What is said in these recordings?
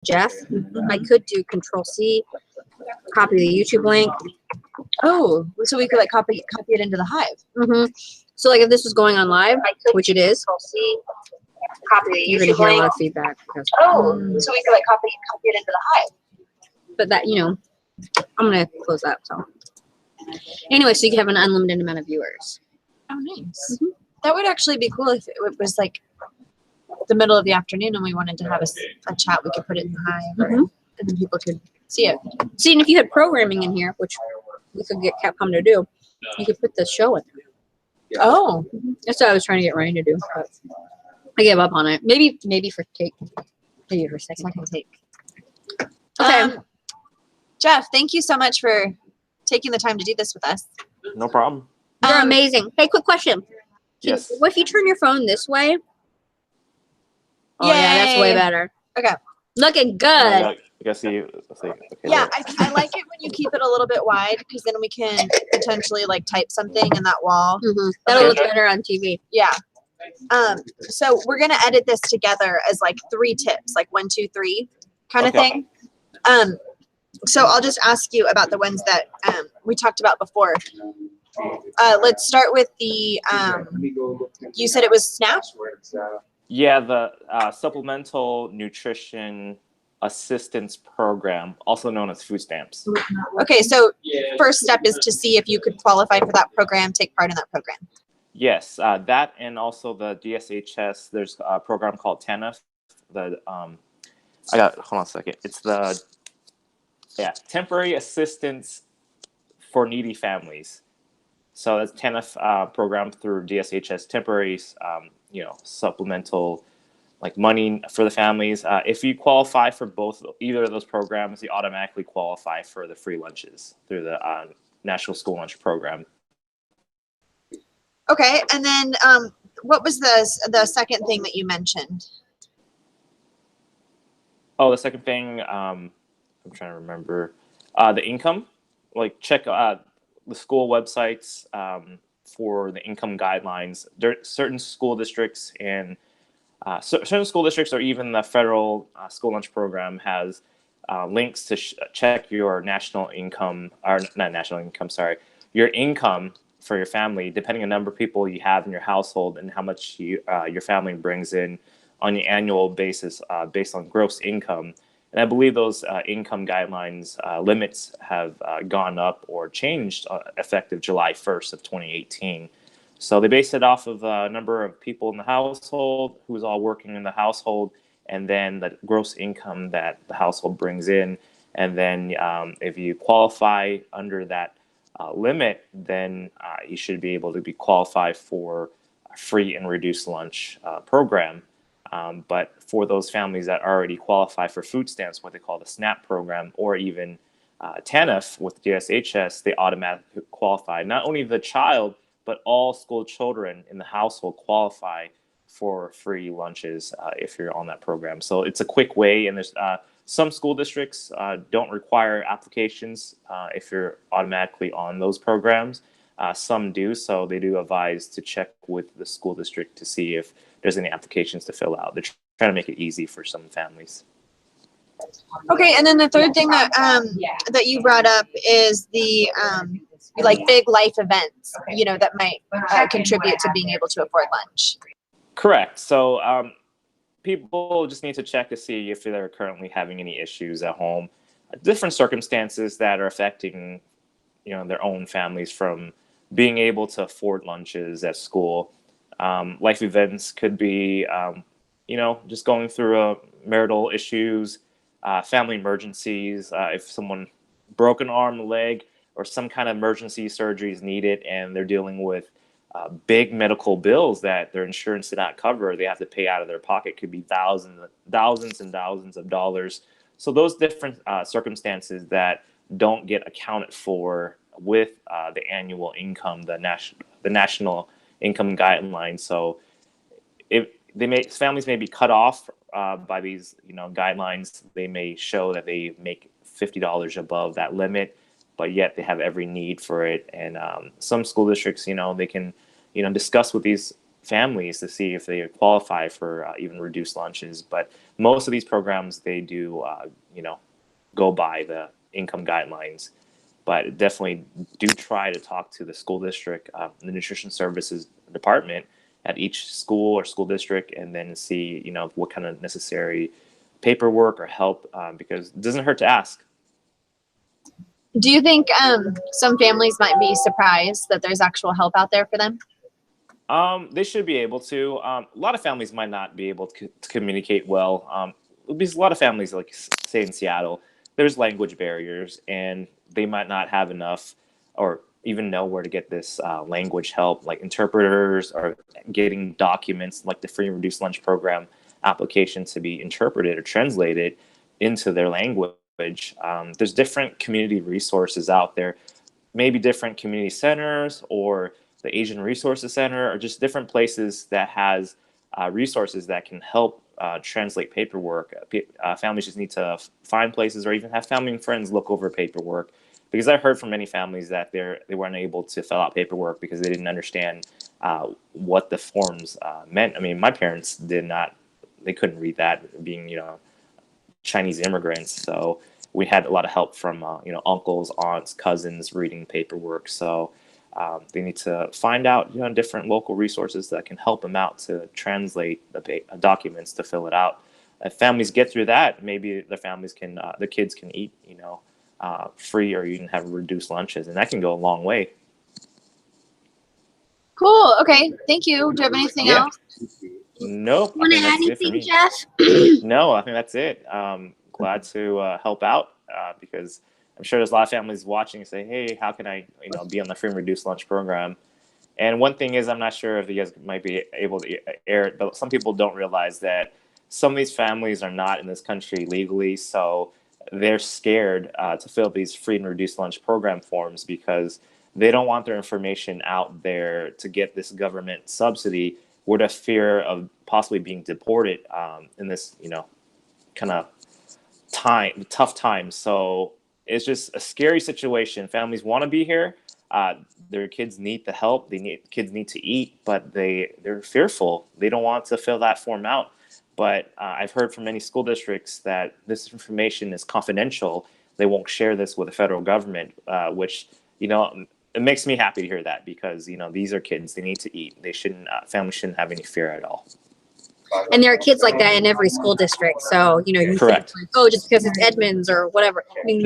Jeff. I could do Control C, copy the YouTube link. Oh, so we could like copy it into the Hive. So like if this was going on live, which it is, Copy the you're gonna hear a lot of feedback. So we could like copy it into the Hive. But that, I'm gonna close that. So anyway, so you can have an unlimited amount of viewers. Oh, nice. That would actually be cool if it was like the middle of the afternoon and we wanted to have a chat. We could put it in the Hive, and then people could see it. See, and if you had programming in here, which we could get Capcom to do, you could put the show in there. Oh, That's what I was trying to get Ryan to do, but I gave up on it. Maybe for second take. Okay. Jeff, thank you so much for taking the time to do this with us. No problem. You're amazing. Hey, quick question. Yes. What if you turn your phone this way? Oh, yeah, that's way better. Okay. Looking good. I guess see. Okay, yeah, I like it when you keep it a little bit wide because then we can potentially like type something in that wall. That'll look better on TV. Yeah. So we're gonna edit this together as like 3 tips, like 1, 2, 3 kind of thing. So I'll just ask you about the ones that we talked about before. Let's start with the you said it was SNAP? Yeah, the Supplemental Nutrition Assistance Program, also known as food stamps. Okay, so first step is to see if you could qualify for that program, take part in that program. Yes, that and also the DSHS. There's a program called TANF. Hold on a second. It's the Temporary Assistance for Needy Families. So that's TANF program through DSHS, temporary, supplemental, like money for the families. If you qualify for either of those programs, you automatically qualify for the free lunches through the National School Lunch Program. Okay, and then what was the second thing that you mentioned? Oh, the second thing, I'm trying to remember. The income, like check the school websites for the income guidelines. Certain school districts and certain school districts or even the federal school lunch program has links to check your national income, or not national income, sorry, your income for your family, depending on the number of people you have in your household and how much your family brings in on an annual basis based on gross income. And I believe those income guidelines limits have gone up or changed effective July 1st of 2018. So they base it off of the number of people in the household, who's all working in the household, and then the gross income that the household brings in. And then if you qualify under that limit, then you should be able to be qualified for a free and reduced lunch program. But for those families that already qualify for food stamps, what they call the SNAP program, or even TANF with DSHS, they automatically qualify. Not only the child, but all school children in the household qualify for free lunches if you're on that program. So it's a quick way, and there's some school districts don't require applications if you're automatically on those programs. Some do, so they do advise to check with the school district to see if there's any applications to fill out. They're trying to make it easy for some families. Okay, and then the third thing that that you brought up is the like big life events, that might contribute to being able to afford lunch. Correct. So people just need to check to see if they're currently having any issues at home, different circumstances that are affecting, their own families from being able to afford lunches at school. Life events could be, just going through marital issues, family emergencies. If someone broke an arm, leg, or some kind of emergency surgery is needed and they're dealing with big medical bills that their insurance did not cover, they have to pay out of their pocket. Could be thousands and thousands of dollars. So those different circumstances that don't get accounted for with the annual income, the national income guidelines. So if families may be cut off by these guidelines, they may show that they make $50 above that limit, but yet they have every need for it. And some school districts, they can discuss with these families to see if they qualify for even reduced lunches. But most of these programs, they do, go by the income guidelines. But definitely do try to talk to the school district, the nutrition services department at each school or school district, and then see, what kind of necessary paperwork or help, because it doesn't hurt to ask. Do you think some families might be surprised that there's actual help out there for them? They should be able to. A lot of families might not be able to communicate well. Because a lot of families, like say in Seattle, there's language barriers, and they might not have enough or even know where to get this language help, like interpreters or getting documents like the free and reduced lunch program application to be interpreted or translated into their language. There's different community resources out there, maybe different community centers or the Asian Resources Center, or just different places that has resources that can help translate paperwork. Families just need to find places or even have family and friends look over paperwork, because I've heard from many families that they weren't able to fill out paperwork because they didn't understand what the forms meant. I mean, my parents they couldn't read that, being, Chinese immigrants. So we had a lot of help from, uncles, aunts, cousins reading paperwork. So they need to find out, different local resources that can help them out to translate the documents to fill it out. If families get through that, maybe the kids can eat, free or even have reduced lunches, and that can go a long way. Cool. Okay. Thank you. Do you have anything Yeah. else? Nope. Want to I add think that's it for anything, me. Jeff? No, I think that's it. Glad to help out because I'm sure there's a lot of families watching and say, hey, how can I, be on the free and reduced lunch program? And one thing is, I'm not sure if you guys might be able to air it, but some people don't realize that some of these families are not in this country legally. So they're scared to fill these free and reduced lunch program forms because they don't want their information out there to get this government subsidy with a fear of possibly being deported in this, kind of tough times. So it's just a scary situation. Families want to be here. Their kids need the help. Kids need to eat, but they're fearful. They don't want to fill that form out. But I've heard from many school districts that this information is confidential. They won't share this with the federal government, which, it makes me happy to hear that because, these are kids. They need to eat. Families shouldn't have any fear at all. And there are kids like that in every school district. So, you Correct. think, oh, just because it's Edmonds or whatever. I mean,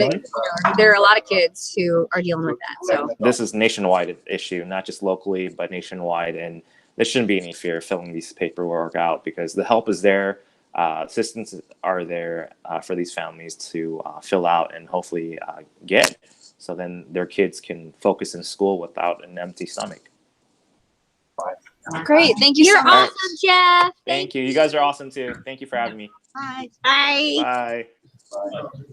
there are a lot of kids who are dealing with that. So This is nationwide issue, not just locally, but nationwide. And there shouldn't be any fear filling these paperwork out because the help is there. Assistants are there for these families to fill out and hopefully get. So then their kids can focus in school without an empty stomach. Great. Thank you you're so much. awesome, Jeff. Thank you. You guys are awesome too. Thank you for having me. Bye. Bye. Bye.